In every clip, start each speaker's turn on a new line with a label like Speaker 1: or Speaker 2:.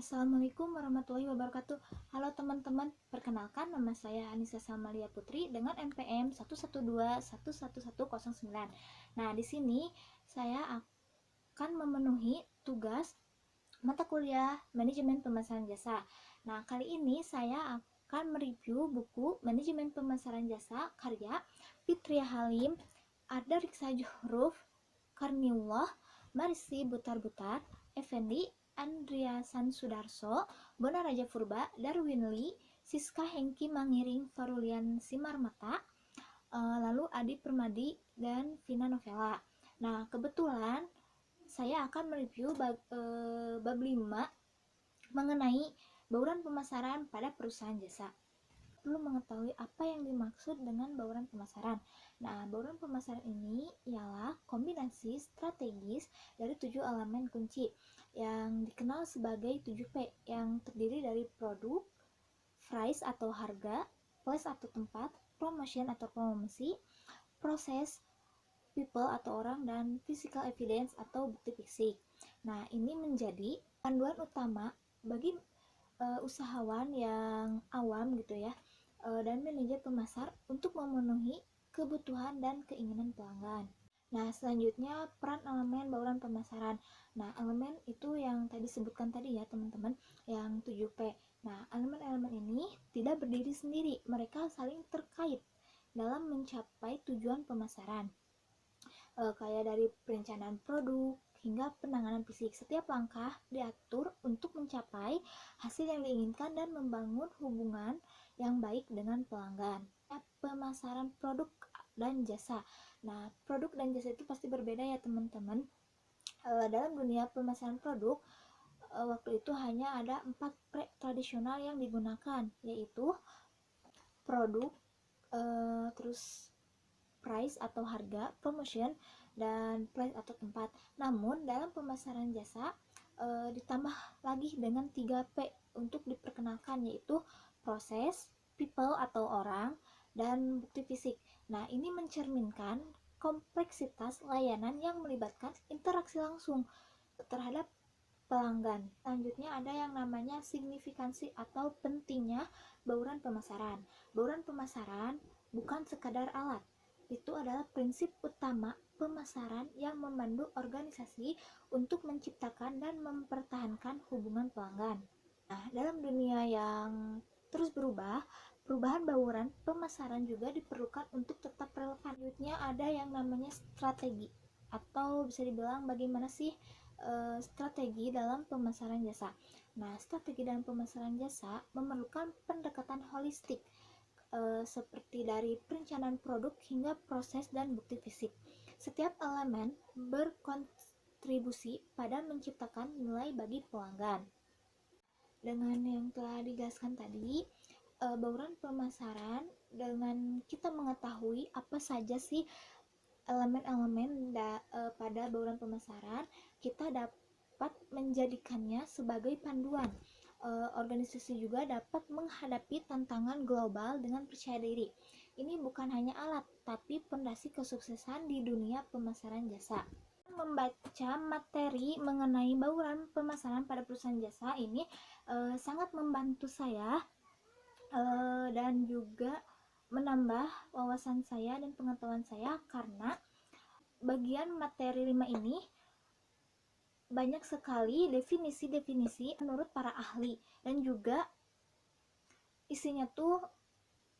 Speaker 1: Assalamualaikum warahmatullahi wabarakatuh. Halo teman-teman, perkenalkan nama saya Anissa Salmalia Putri dengan NPM 112111109. Nah, di sini saya akan memenuhi tugas mata kuliah Manajemen Pemasaran Jasa. Nah, kali ini saya akan mereview buku Manajemen Pemasaran Jasa karya Fitria Halim, Arda Riksa Juhruf, Karniullah, Marisi Butar-Butar, Effendi Andriasan Sudarso, Bona Raja Purba, Darwin Lee, Siska Hengki Mangiring, Farulian Simarmata, lalu Adi Permadi, dan Vina Novela. Nah, kebetulan saya akan mereview bab 5 mengenai bauran pemasaran pada perusahaan jasa. Perlu mengetahui apa yang dimaksud dengan bauran pemasaran. Nah, bauran pemasaran ini ialah kombinasi strategis dari 7 elemen kunci yang dikenal sebagai 7P yang terdiri dari produk, price atau harga, place atau tempat, promotion atau promosi, proses, people atau orang, dan physical evidence atau bukti fisik. Nah, ini menjadi panduan utama bagi usahawan yang awam gitu ya, dan manajer pemasar untuk memenuhi kebutuhan dan keinginan pelanggan. Nah, selanjutnya peran elemen bauran pemasaran. Nah, elemen itu yang tadi sebutkan tadi ya teman-teman, yang 7P. Nah, elemen-elemen ini tidak berdiri sendiri, mereka saling terkait dalam mencapai tujuan pemasaran. Kayak dari perencanaan produk hingga penanganan fisik. Setiap langkah diatur untuk mencapai hasil yang diinginkan dan membangun hubungan yang baik dengan pelanggan. Pemasaran produk dan jasa. Nah, produk dan jasa itu pasti berbeda ya teman-teman. Dalam dunia pemasaran produk, waktu itu hanya ada 4 tradisional yang digunakan, yaitu produk, terus price atau harga, promotion, dan place atau tempat. Namun dalam pemasaran jasa ditambah lagi dengan 3P untuk diperkenalkan, yaitu proses, people atau orang, dan bukti fisik. Nah, ini mencerminkan kompleksitas layanan yang melibatkan interaksi langsung terhadap pelanggan. Selanjutnya ada yang namanya signifikansi atau pentingnya bauran pemasaran. Bauran pemasaran bukan sekadar alat, itu adalah prinsip utama pemasaran yang memandu organisasi untuk menciptakan dan mempertahankan hubungan pelanggan. Nah, dalam dunia yang terus berubah, perubahan bauran pemasaran juga diperlukan untuk tetap relevan. Selanjutnya ada yang namanya strategi, atau bisa dibilang bagaimana sih strategi dalam pemasaran jasa. Nah, strategi dalam pemasaran jasa memerlukan pendekatan holistik, seperti dari perencanaan produk hingga proses dan bukti fisik. Setiap elemen berkontribusi pada menciptakan nilai bagi pelanggan. Dengan yang telah dijelaskan tadi, bauran pemasaran, dengan kita mengetahui apa saja sih elemen-elemen pada bauran pemasaran, kita dapat menjadikannya sebagai panduan. Organisasi juga dapat menghadapi tantangan global dengan percaya diri. Ini bukan hanya alat, tapi fondasi kesuksesan di dunia pemasaran jasa. Membaca materi mengenai bauran pemasaran pada perusahaan jasa ini sangat membantu saya dan juga menambah wawasan saya dan pengetahuan saya, karena bagian materi 5 ini banyak sekali definisi-definisi menurut para ahli, dan juga isinya tuh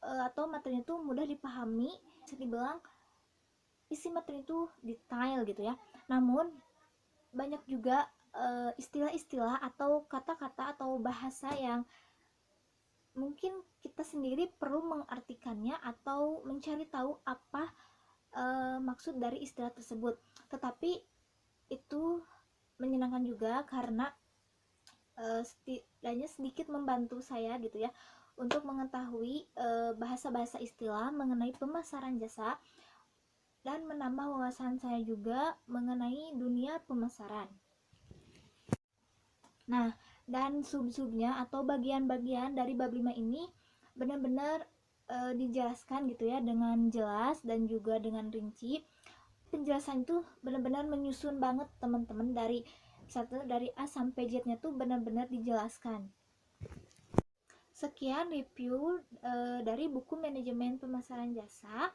Speaker 1: atau materinya tuh mudah dipahami. Bisa dibilang isi materi itu detail gitu ya, namun banyak juga istilah-istilah atau kata-kata atau bahasa yang mungkin kita sendiri perlu mengartikannya atau mencari tahu apa maksud dari istilah tersebut. Tetapi itu menyenangkan juga karena setidaknya sedikit membantu saya gitu ya untuk mengetahui bahasa-bahasa istilah mengenai pemasaran jasa, dan menambah wawasan saya juga mengenai dunia pemasaran. Nah, dan sub-subnya atau bagian-bagian dari bab 5 ini benar-benar dijelaskan gitu ya dengan jelas dan juga dengan rinci. Penjelasan itu benar-benar menyusun banget teman-teman, dari satu dari A sampai Z-nya tuh benar-benar dijelaskan. Sekian review dari buku Manajemen Pemasaran Jasa,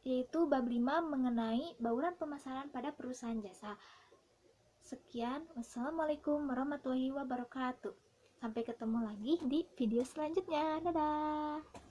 Speaker 1: yaitu bab 5 mengenai bauran pemasaran pada perusahaan jasa. Sekian, wassalamualaikum warahmatullahi wabarakatuh. Sampai ketemu lagi di video selanjutnya. Dadah.